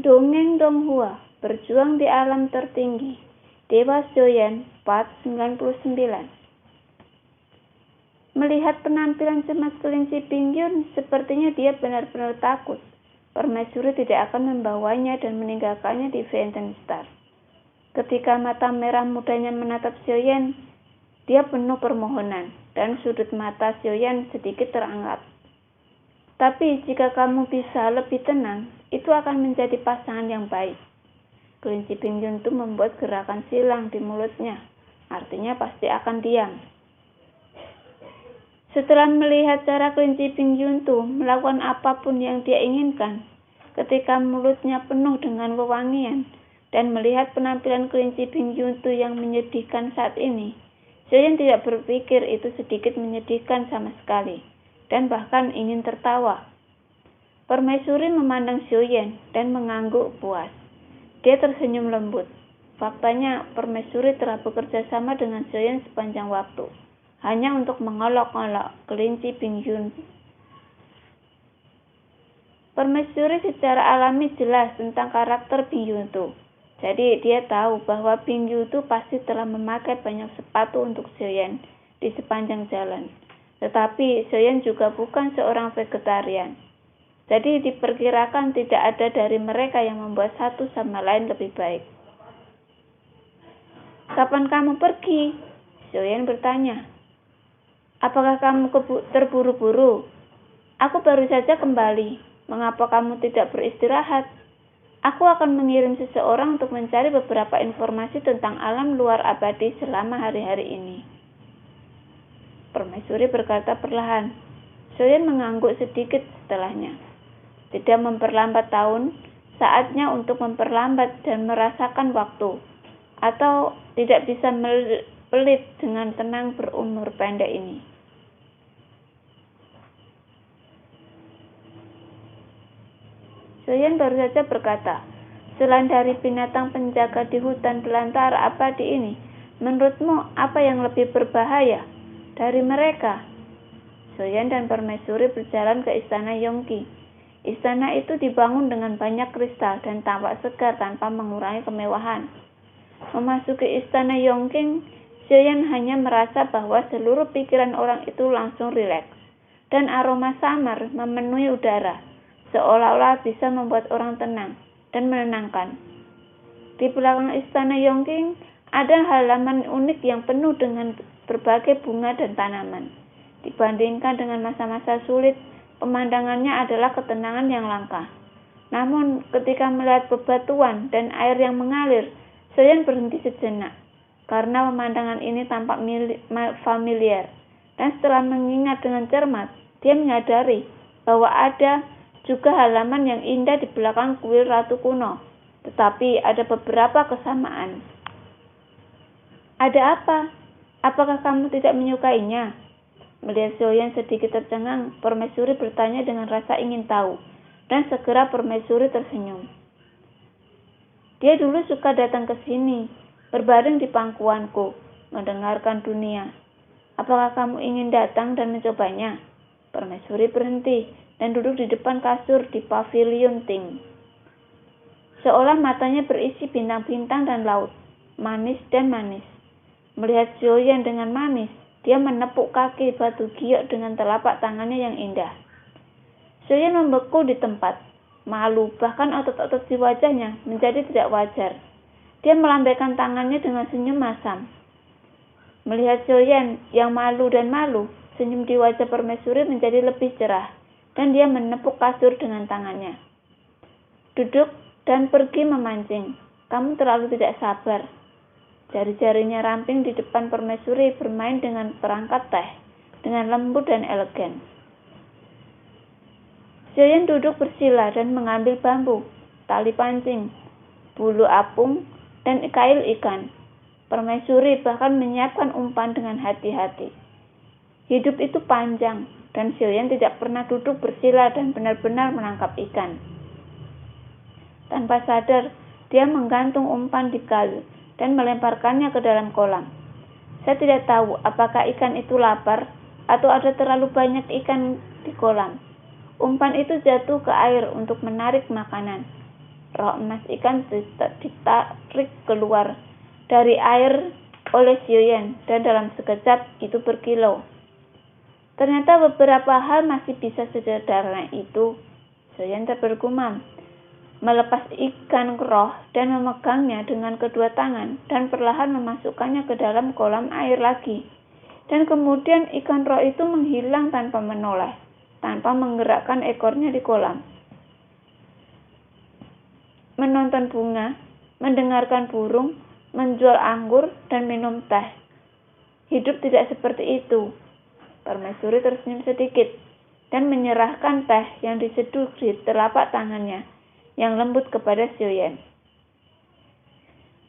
Dongeng Donghua, Berjuang di Alam Tertinggi, Dewa Xiaoyan, part 99. Melihat penampilan cemas kelinci Pingyun, sepertinya dia benar-benar takut. Permaisuri tidak akan membawanya dan meninggalkannya di Fountain Star. Ketika mata merah mudanya menatap Xiaoyan, dia penuh permohonan, dan sudut mata Xiaoyan sedikit terangkat. Tapi jika kamu bisa lebih tenang, itu akan menjadi pasangan yang baik. Kelinci Pingyun itu membuat gerakan silang di mulutnya, artinya pasti akan diam. Setelah melihat cara kelinci Pingyun itu melakukan apapun yang dia inginkan, ketika mulutnya penuh dengan wewangian, dan melihat penampilan kelinci Pingyun itu yang menyedihkan saat ini, Xiaoyan tidak berpikir itu sedikit menyedihkan sama sekali, dan bahkan ingin tertawa. Permaisuri memandang Xiaoyan dan mengangguk puas. Dia tersenyum lembut. Faktanya, Permaisuri telah bekerja sama dengan Xiaoyan sepanjang waktu, hanya untuk mengolok-olok kelinci Pingyun. Permaisuri secara alami jelas tentang karakter Pingyun itu. Jadi dia tahu bahwa Pingyun itu pasti telah memakai banyak sepatu untuk Xiaoyan di sepanjang jalan. Tetapi Xiaoyan juga bukan seorang vegetarian. Jadi diperkirakan tidak ada dari mereka yang membuat satu sama lain lebih baik. Kapan kamu pergi? Xiaoyan bertanya. Apakah kamu terburu-buru? Aku baru saja kembali. Mengapa kamu tidak beristirahat? Aku akan mengirim seseorang untuk mencari beberapa informasi tentang alam luar abadi selama hari-hari ini. Permaisuri berkata perlahan. Xiaoyan mengangguk sedikit setelahnya. Tidak memperlambat tahun, saatnya untuk memperlambat dan merasakan waktu, atau tidak bisa pelit dengan tenang berumur pendek ini. Xiaoyan baru saja berkata, selain dari binatang penjaga di hutan belantara abadi ini, menurutmu apa yang lebih berbahaya dari mereka? Xiaoyan dan Permaisuri berjalan ke istana Yongqi. Istana itu dibangun dengan banyak kristal dan tampak segar tanpa mengurangi kemewahan. Memasuki istana Yongqi, Xiaoyan hanya merasa bahwa seluruh pikiran orang itu langsung rileks, dan aroma samar memenuhi udara, seolah-olah bisa membuat orang tenang dan menenangkan. Di belakang istana Yongqi ada halaman unik yang penuh dengan berbagai bunga dan tanaman. Dibandingkan dengan masa-masa sulit, pemandangannya adalah ketenangan yang langka. Namun, ketika melihat bebatuan dan air yang mengalir, Xiaoyan berhenti sejenak, karena pemandangan ini tampak familiar. Dan setelah mengingat dengan cermat, dia menyadari bahwa ada juga halaman yang indah di belakang kuil Ratu Kuno. Tetapi ada beberapa kesamaan. Ada apa? Apakah kamu tidak menyukainya? Melihat Xiaoyan sedikit tercengang, Permaisuri bertanya dengan rasa ingin tahu, dan segera Permaisuri tersenyum. Dia dulu suka datang ke sini, berbaring di pangkuanku, mendengarkan dunia. Apakah kamu ingin datang dan mencobanya? Permaisuri berhenti dan duduk di depan kasur di pavilion Ting. Seolah matanya berisi bintang-bintang dan laut, manis dan manis. Melihat Xiaoyan dengan manis, dia menepuk kaki batu giok dengan telapak tangannya yang indah. Xiaoyan membeku di tempat, malu, bahkan otot-otot di wajahnya menjadi tidak wajar. Dia melambaikan tangannya dengan senyum masam. Melihat Xiaoyan yang malu dan malu, senyum di wajah Permaisuri menjadi lebih cerah, dan dia menepuk kasur dengan tangannya. Duduk dan pergi memancing. Kamu terlalu tidak sabar. Jari-jarinya ramping di depan Permaisuri bermain dengan perangkat teh, dengan lembut dan elegan. Xiaoyan duduk bersila dan mengambil bambu, tali pancing, bulu apung, dan kail ikan. Permaisuri bahkan menyiapkan umpan dengan hati-hati. Hidup itu panjang, dan Xiaoyan tidak pernah duduk bersila dan benar-benar menangkap ikan. Tanpa sadar, dia menggantung umpan di kail dan melemparkannya ke dalam kolam. Saya tidak tahu apakah ikan itu lapar atau ada terlalu banyak ikan di kolam. Umpan itu jatuh ke air untuk menarik makanan. Roh emas ikan ditarik keluar dari air oleh Xiaoyan dan dalam sekejap itu berkilau. Ternyata beberapa hal masih bisa sederhana itu. Xiaoyan bergumam, melepas ikan roh dan memegangnya dengan kedua tangan dan perlahan memasukkannya ke dalam kolam air lagi. Dan kemudian ikan roh itu menghilang tanpa menoleh, tanpa menggerakkan ekornya di kolam. Menonton bunga, mendengarkan burung, menjual anggur, dan minum teh. Hidup tidak seperti itu. Permaisuri tersenyum sedikit dan menyerahkan teh yang diseduh di telapak tangannya yang lembut kepada Xiaoyan.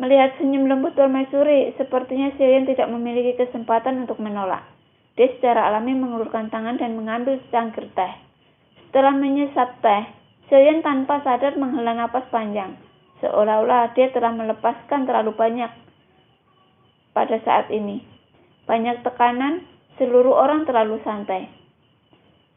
Melihat senyum lembut Permaisuri, sepertinya Xiaoyan tidak memiliki kesempatan untuk menolak. Dia secara alami mengulurkan tangan dan mengambil secangkir teh. Setelah menyesap teh, Xiaoyan tanpa sadar menghela napas panjang, seolah-olah dia telah melepaskan terlalu banyak pada saat ini. Banyak tekanan, seluruh orang terlalu santai.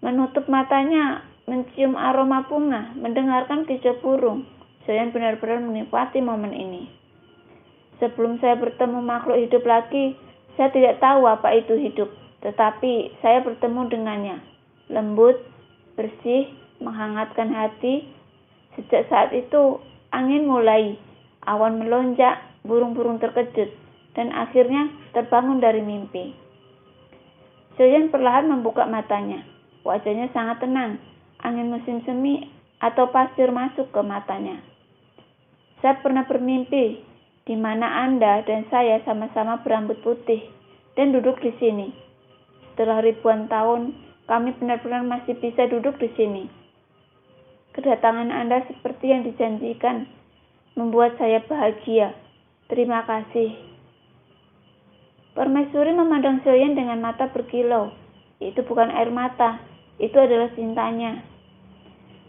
Menutup matanya, mencium aroma bunga, mendengarkan kicau burung, Xiaoyan benar-benar menikmati momen ini. Sebelum saya bertemu makhluk hidup lagi, saya tidak tahu apa itu hidup, tetapi saya bertemu dengannya. Lembut, bersih, menghangatkan hati. Sejak saat itu, angin mulai, awan melonjak, burung-burung terkejut, dan akhirnya terbangun dari mimpi. Xiaoyan perlahan membuka matanya. Wajahnya sangat tenang. Angin musim semi atau pasir masuk ke matanya. Saya pernah bermimpi di mana Anda dan saya sama-sama berambut putih dan duduk di sini. Setelah ribuan tahun, kami benar-benar masih bisa duduk di sini. Kedatangan Anda seperti yang dijanjikan membuat saya bahagia. Terima kasih. Permaisuri memandang Xiaoyan dengan mata berkilau. Itu bukan air mata, itu adalah cintanya.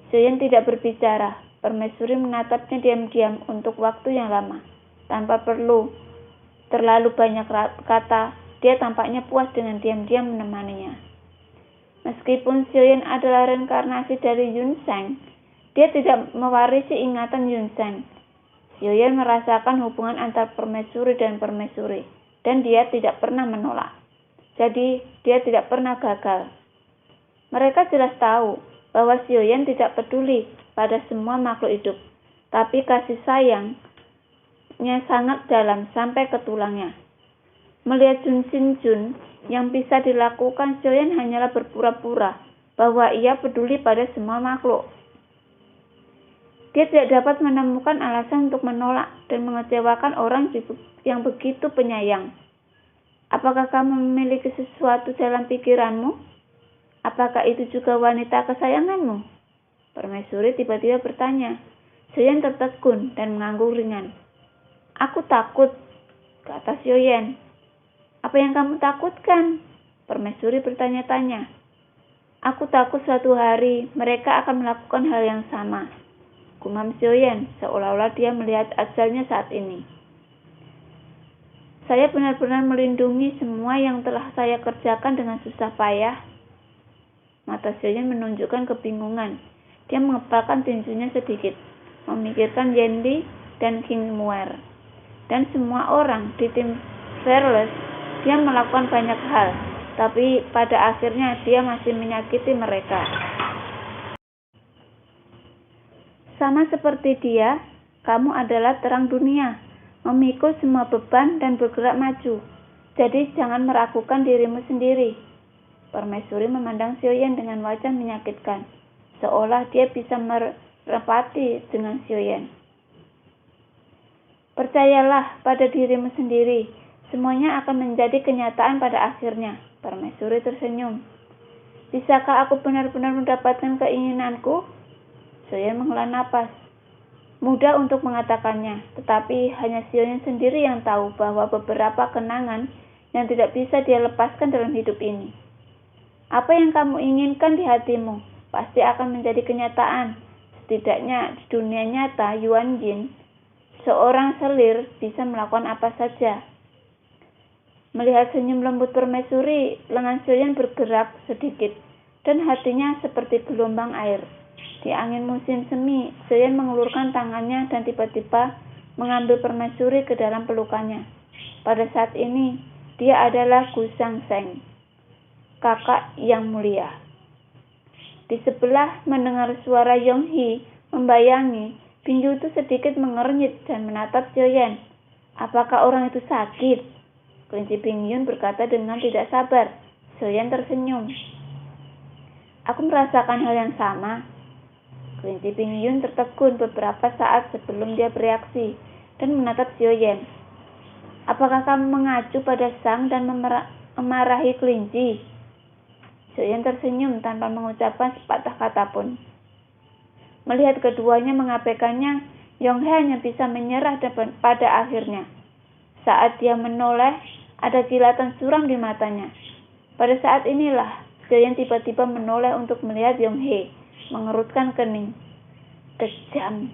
Xiaoyan tidak berbicara. Permaisuri menatapnya diam-diam untuk waktu yang lama. Tanpa perlu terlalu banyak kata, dia tampaknya puas dengan diam-diam menemaninya. Meskipun Xiaoyan adalah reinkarnasi dari Yun Sheng, dia tidak mewarisi ingatan Yun Sheng. Xiaoyan merasakan hubungan antar permaisuri dan permaisuri, dan dia tidak pernah menolak. Jadi, dia tidak pernah gagal. Mereka jelas tahu bahwa Xiaoyan tidak peduli pada semua makhluk hidup, tapi kasih sayangnya sangat dalam sampai ke tulangnya. Melihat Jun Xin Jun, yang bisa dilakukan Xiaoyan hanyalah berpura-pura bahwa ia peduli pada semua makhluk. Dia tidak dapat menemukan alasan untuk menolak dan mengecewakan orang yang begitu penyayang. Apakah kamu memiliki sesuatu dalam pikiranmu? Apakah itu juga wanita kesayanganmu? Permaisuri tiba-tiba bertanya. Xiaoyan tertegun dan mengangguk ringan. Aku takut, kata Xiaoyan. Apa yang kamu takutkan? Permaisuri bertanya-tanya. Aku takut suatu hari mereka akan melakukan hal yang sama, gumam Xiaoyan, seolah-olah dia melihat ajalnya saat ini. Saya benar-benar melindungi semua yang telah saya kerjakan dengan susah payah. Mata Xiaoyan menunjukkan kebingungan. Dia mengepalkan tinjunya sedikit, memikirkan Yanli dan King Muer. Dan semua orang di tim Fearless. Dia melakukan banyak hal, tapi pada akhirnya dia masih menyakiti mereka. Sama seperti dia, kamu adalah terang dunia, memikul semua beban dan bergerak maju. Jadi jangan meragukan dirimu sendiri. Permaisuri memandang Xiaoyan dengan wajah menyakitkan, seolah dia bisa merepati dengan Xiaoyan. Percayalah pada dirimu sendiri, semuanya akan menjadi kenyataan pada akhirnya. Permaisuri tersenyum. Bisakah aku benar-benar mendapatkan keinginanku? Xiaoyan menghela napas. Mudah untuk mengatakannya, tetapi hanya Xiaoyan sendiri yang tahu bahwa beberapa kenangan yang tidak bisa dia lepaskan dalam hidup ini. Apa yang kamu inginkan di hatimu pasti akan menjadi kenyataan. Setidaknya di dunia nyata, Yuan Jin, seorang selir, bisa melakukan apa saja. Melihat senyum lembut permaisuri, lengan Xiaoyan bergerak sedikit, dan hatinya seperti gelombang air. Di angin musim semi, Soyeon mengulurkan tangannya dan tiba-tiba mengambil permaisuri ke dalam pelukannya. Pada saat ini, dia adalah Gu Sang-seng, kakak yang mulia. Di sebelah, mendengar suara Yong-hee membayangi, Bin-yu itu sedikit mengernyit dan menatap Soyeon. Apakah orang itu sakit? Kelinci Bin-yun berkata dengan tidak sabar. Soyeon tersenyum. Aku merasakan hal yang sama. Kelinci Bin-yun tertegun beberapa saat sebelum dia bereaksi dan menatap Soyeon. Apakah kamu mengacu pada sang dan memarahi kelinci? Soyeon tersenyum tanpa mengucapkan sepatah kata pun. Melihat keduanya mengabaikannya, Yong-hee hanya bisa menyerah pada akhirnya. Saat dia menoleh, ada kilatan suram di matanya. Pada saat inilah, Soyeon tiba-tiba menoleh untuk melihat Yong-hee, mengerutkan kening. Kejam.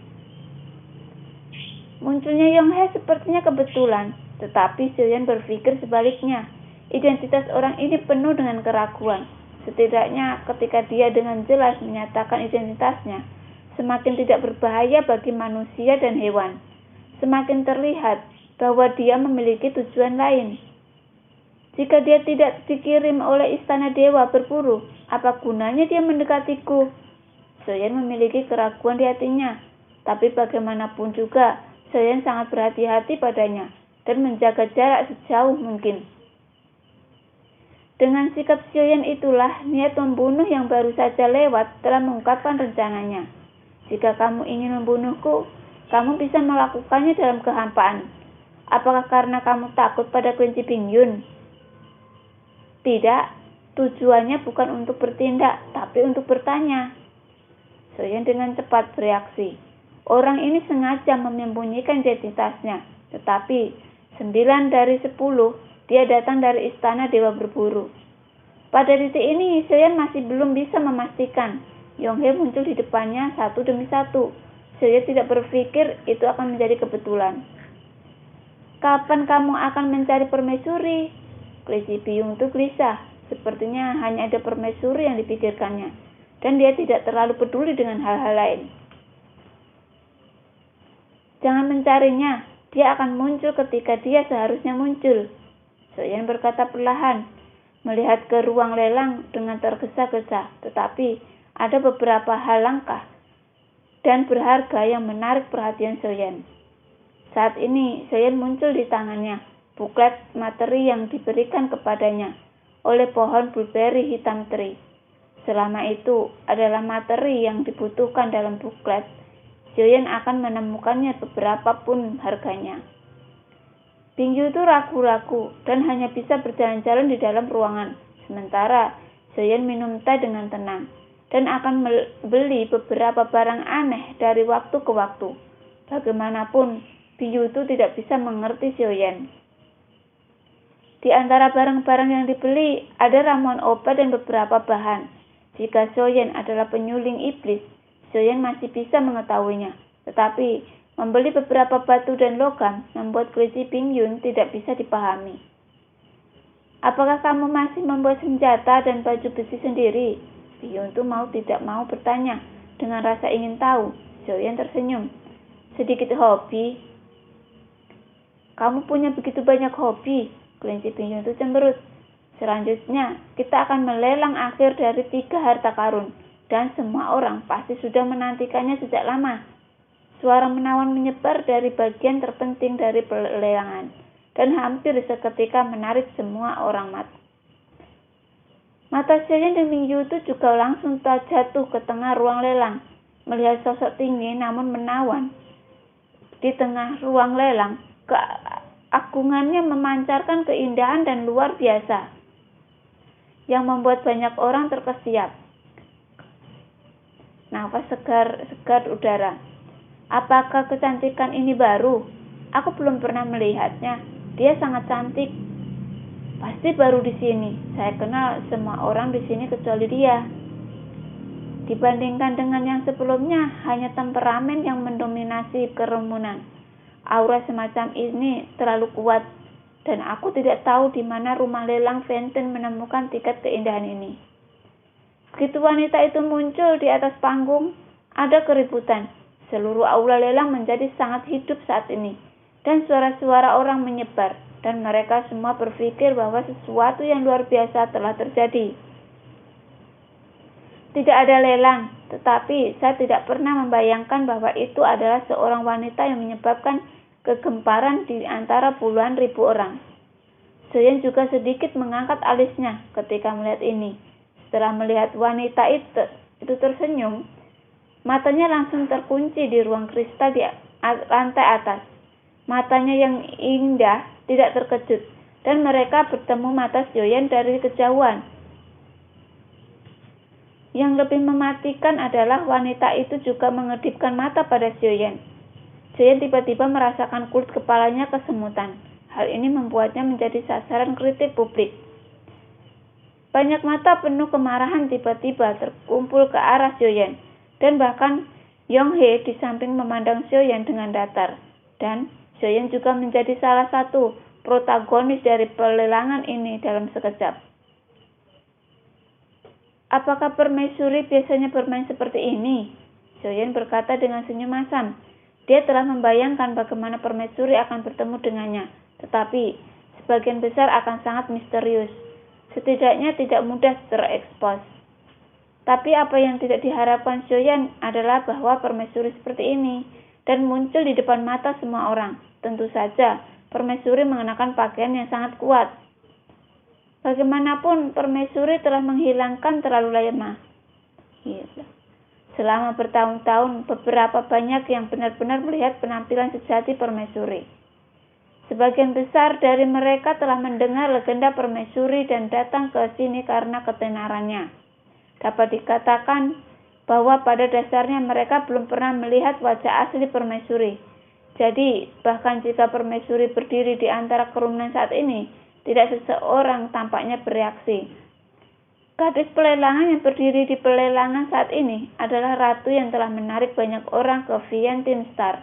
Munculnya Yong-hee sepertinya kebetulan, tetapi Soyeon berpikir sebaliknya. Identitas orang ini penuh dengan keraguan. Setidaknya ketika dia dengan jelas menyatakan identitasnya, semakin tidak berbahaya bagi manusia dan hewan. Semakin terlihat bahwa dia memiliki tujuan lain. Jika dia tidak dikirim oleh istana dewa berburu, apa gunanya dia mendekatiku? Soyeon memiliki keraguan di hatinya, tapi bagaimanapun juga, Soyeon sangat berhati-hati padanya dan menjaga jarak sejauh mungkin. Dengan sikap Soyeon itulah niat membunuh yang baru saja lewat telah mengungkapkan rencananya. Jika kamu ingin membunuhku, kamu bisa melakukannya dalam kehampaan. Apakah karena kamu takut pada kelinci Bin-yun? Tidak, tujuannya bukan untuk bertindak, tapi untuk bertanya. Soyeon dengan cepat bereaksi. Orang ini sengaja menyembunyikan identitasnya, tetapi 9 dari 10 dia datang dari istana dewa berburu. Pada titik ini, Soyeon masih belum bisa memastikan. Yong-hee muncul di depannya satu demi satu. Soyeon tidak berpikir itu akan menjadi kebetulan. Kapan kamu akan mencari permaisuri? Kelinci Bin-yun itu gelisah. Sepertinya hanya ada permaisuri yang dipikirkannya, dan dia tidak terlalu peduli dengan hal-hal lain. Jangan mencarinya, dia akan muncul ketika dia seharusnya muncul. Soyeon berkata perlahan, melihat ke ruang lelang dengan tergesa-gesa, tetapi ada beberapa hal langka dan berharga yang menarik perhatian Soyeon. Saat ini, Soyeon muncul di tangannya buklet materi yang diberikan kepadanya oleh pohon blueberry hitam teri. Selama itu adalah materi yang dibutuhkan dalam buklet, Soyeon akan menemukannya beberapa pun harganya. Bin-yu itu ragu-ragu dan hanya bisa berjalan-jalan di dalam ruangan, sementara Soyeon minum teh dengan tenang dan akan membeli beberapa barang aneh dari waktu ke waktu. Bagaimanapun, Bin-yu itu tidak bisa mengerti Soyeon. Di antara barang-barang yang dibeli, ada ramuan obat dan beberapa bahan. Jika Soyeon adalah penyuling iblis, Soyeon masih bisa mengetahuinya. Tetapi, membeli beberapa batu dan logam membuat kelinci Bin-yun tidak bisa dipahami. Apakah kamu masih membuat senjata dan baju besi sendiri? Bin-yun itu mau tidak mau bertanya dengan rasa ingin tahu. Soyeon tersenyum. Sedikit hobi. Kamu punya begitu banyak hobi? Kelinci Bin-yun itu cemberut. Selanjutnya, kita akan melelang akhir dari 3 harta karun, dan semua orang pasti sudah menantikannya sejak lama. Suara menawan menyebar dari bagian terpenting dari pelelangan, dan hampir seketika menarik semua orang Mata Soyeon dan Bin-yu itu juga langsung terjatuh ke tengah ruang lelang. Melihat sosok tinggi namun menawan di tengah ruang lelang, keagungannya memancarkan keindahan dan luar biasa, yang membuat banyak orang terkesiap. Nafas segar udara. Apakah kecantikan ini baru? Aku belum pernah melihatnya. Dia sangat cantik. Pasti baru di sini. Saya kenal semua orang di sini kecuali dia. Dibandingkan dengan yang sebelumnya, hanya temperamen yang mendominasi kerumunan. Aura semacam ini terlalu kuat, dan aku tidak tahu di mana rumah lelang Fenten menemukan tiket keindahan ini. Begitu wanita itu muncul di atas panggung, Ada keributan. Seluruh aula lelang menjadi sangat hidup saat ini, dan suara-suara orang menyebar, dan mereka semua berpikir bahwa sesuatu yang luar biasa telah terjadi. Tidak ada lelang, tetapi saya tidak pernah membayangkan bahwa itu adalah seorang wanita yang menyebabkan kegemparan di antara puluhan ribu orang. Soyeon juga sedikit mengangkat alisnya ketika melihat ini. Setelah melihat wanita itu tersenyum, matanya langsung terkunci di ruang kristal di lantai atas. Matanya yang indah tidak terkejut, dan mereka bertemu mata Soyeon dari kejauhan. Yang lebih mematikan adalah wanita itu juga mengedipkan mata pada Soyeon. Soyeon tiba-tiba merasakan kulit kepalanya kesemutan. Hal ini membuatnya menjadi sasaran kritik publik. Banyak mata penuh kemarahan tiba-tiba terkumpul ke arah Soyeon, dan bahkan Yonghae di samping memandang Soyeon dengan datar. Dan Soyeon juga menjadi salah satu protagonis dari pelelangan ini dalam sekejap. Apakah permaisuri biasanya bermain seperti ini? Soyeon berkata dengan senyum masam. Dia telah membayangkan bagaimana permaisuri akan bertemu dengannya, tetapi sebagian besar akan sangat misterius. Setidaknya tidak mudah terekspos. Tapi apa yang tidak diharapkan Soyeon adalah bahwa permaisuri seperti ini dan muncul di depan mata semua orang. Tentu saja, permaisuri mengenakan pakaian yang sangat kuat. Bagaimanapun, permaisuri telah menghilangkan terlalu lama. Selama bertahun-tahun, beberapa banyak yang benar-benar melihat penampilan sejati permaisuri. Sebagian besar dari mereka telah mendengar legenda permaisuri dan datang ke sini karena ketenarannya. Dapat dikatakan bahwa pada dasarnya mereka belum pernah melihat wajah asli permaisuri. Jadi, bahkan jika permaisuri berdiri di antara kerumunan saat ini, tidak seseorang tampaknya bereaksi. Gadis pelelangan yang berdiri di pelelangan saat ini adalah ratu yang telah menarik banyak orang ke Vientiane Star.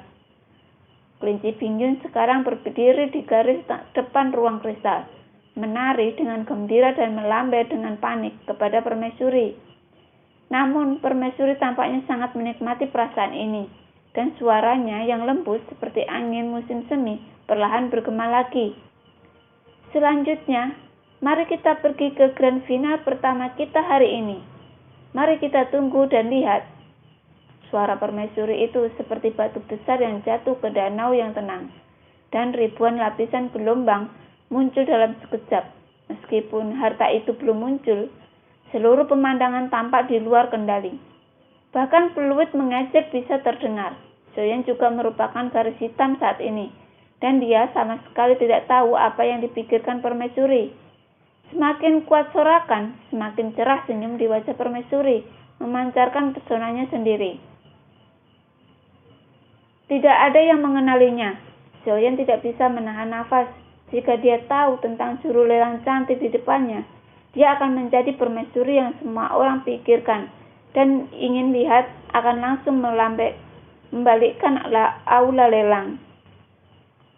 Kelinci Bingyun sekarang berdiri di garis depan ruang kristal, menari dengan gembira dan melambai dengan panik kepada permaisuri. Namun, permaisuri tampaknya sangat menikmati perasaan ini, dan suaranya yang lembut seperti angin musim semi perlahan bergema lagi. Selanjutnya, mari kita pergi ke grand final pertama kita hari ini. Mari kita tunggu dan lihat. Suara permaisuri itu seperti batu besar yang jatuh ke danau yang tenang, dan ribuan lapisan gelombang muncul dalam sekejap. Meskipun harta itu belum muncul, seluruh pemandangan tampak di luar kendali. Bahkan peluit mengejek bisa terdengar. Soyeon juga merupakan garis hitam saat ini, dan dia sama sekali tidak tahu apa yang dipikirkan permaisuri. Semakin kuat sorakan, semakin cerah senyum di wajah permaisuri, memancarkan pesonanya sendiri. Tidak ada yang mengenalinya. Soyeon tidak bisa menahan nafas. Jika dia tahu tentang juru lelang cantik di depannya, dia akan menjadi permaisuri yang semua orang pikirkan, dan ingin lihat akan langsung membalikkan aula lelang.